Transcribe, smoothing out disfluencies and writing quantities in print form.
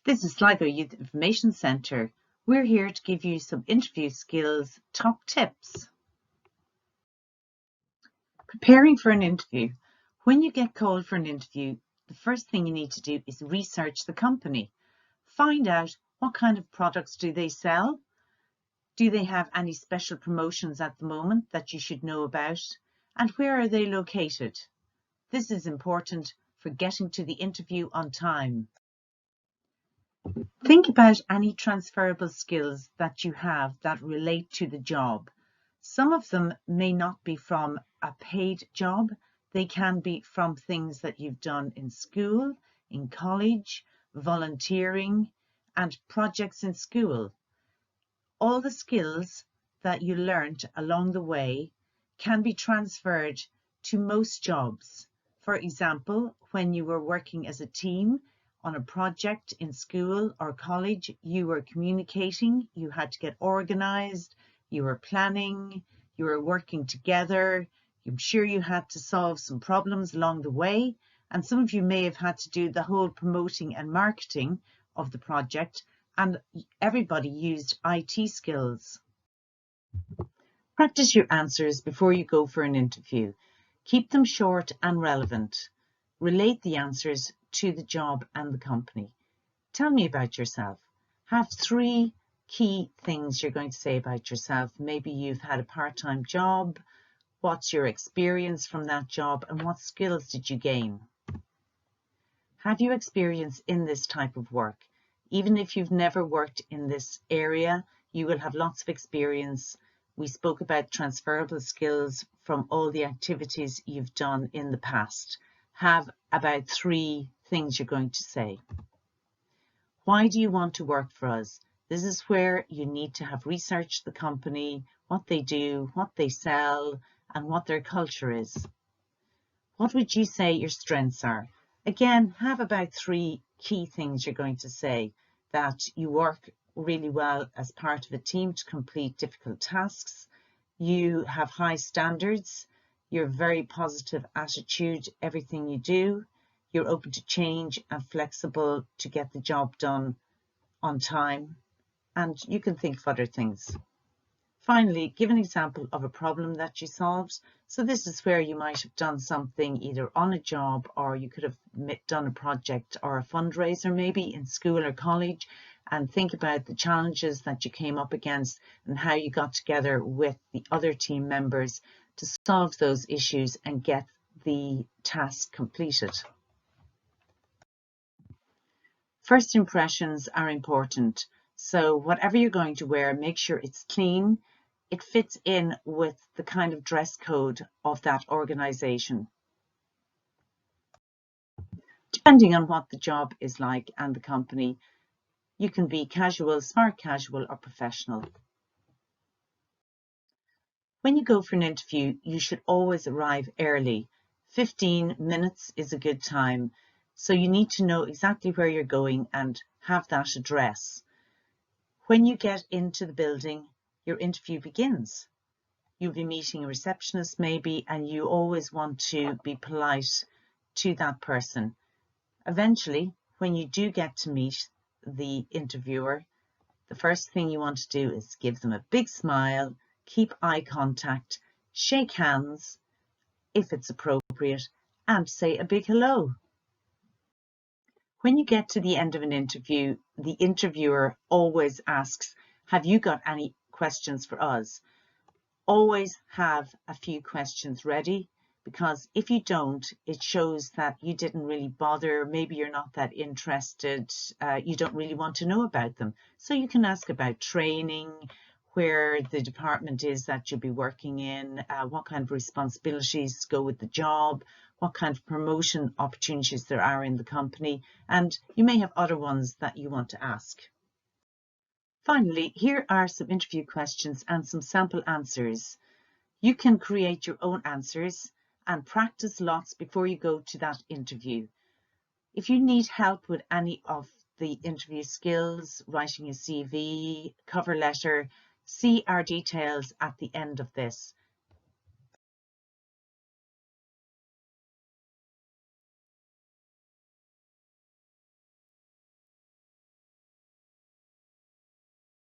This is Sligo Youth Information Centre. We're here to give you some interview skills top tips. Preparing for an interview. When you get called for an interview, the first thing you need to do is research the company. Find out what kind of products do they sell? Do they have any special promotions at the moment that you should know about? And where are they located? This is important for getting to the interview on time. Think about any transferable skills that you have that relate to the job. Some of them may not be from a paid job. They can be from things that you've done in school, in college, volunteering, and projects in school. All the skills that you learnt along the way can be transferred to most jobs. For example, when you were working as a team on a project in school or college, you were communicating, you had to get organized, you were planning, you were working together. I'm sure you had to solve some problems along the way, and some of you may have had to do the whole promoting and marketing of the project, and everybody used IT skills. Practice your answers before you go for an interview. Keep them short and relevant. Relate the answers to the job and the company. Tell me about yourself. Have 3 key things you're going to say about yourself. Maybe you've had a part-time job. What's your experience from that job and what skills did you gain? Have you experience in this type of work? Even if you've never worked in this area, you will have lots of experience. We spoke about transferable skills from all the activities you've done in the past. Have about 3 things you're going to say. Why do you want to work for us? This is where you need to have researched the company, what they do, what they sell, and what their culture is. What would you say your strengths are? Again, have about 3 key things you're going to say. That you work really well as part of a team to complete difficult tasks. You have high standards. You're very positive attitude, everything you do. You're open to change and flexible to get the job done on time. And you can think of other things. Finally, give an example of a problem that you solved. So this is where you might have done something either on a job, or you could have done a project or a fundraiser maybe in school or college, and think about the challenges that you came up against and how you got together with the other team members to solve those issues and get the task completed. First impressions are important. So whatever you're going to wear, make sure it's clean. It fits in with the kind of dress code of that organization. Depending on what the job is like and the company, you can be casual, smart casual, or professional. When you go for an interview, you should always arrive early. 15 minutes is a good time. So you need to know exactly where you're going and have that address. When you get into the building, your interview begins. You'll be meeting a receptionist maybe, and you always want to be polite to that person. Eventually, when you do get to meet the interviewer, the first thing you want to do is give them a big smile, keep eye contact, shake hands if it's appropriate, and say a big hello. When you get to the end of an interview, the interviewer always asks, have you got any questions for us? Always have a few questions ready, because if you don't, it shows that you didn't really bother. Maybe you're not that interested. You don't really want to know about them. So you can ask about training, where the department is that you'll be working in, what kind of responsibilities go with the job, what kind of promotion opportunities there are in the company, and you may have other ones that you want to ask. Finally, here are some interview questions and some sample answers. You can create your own answers and practice lots before you go to that interview. If you need help with any of the interview skills, writing a CV, cover letter, see our details at the end of this.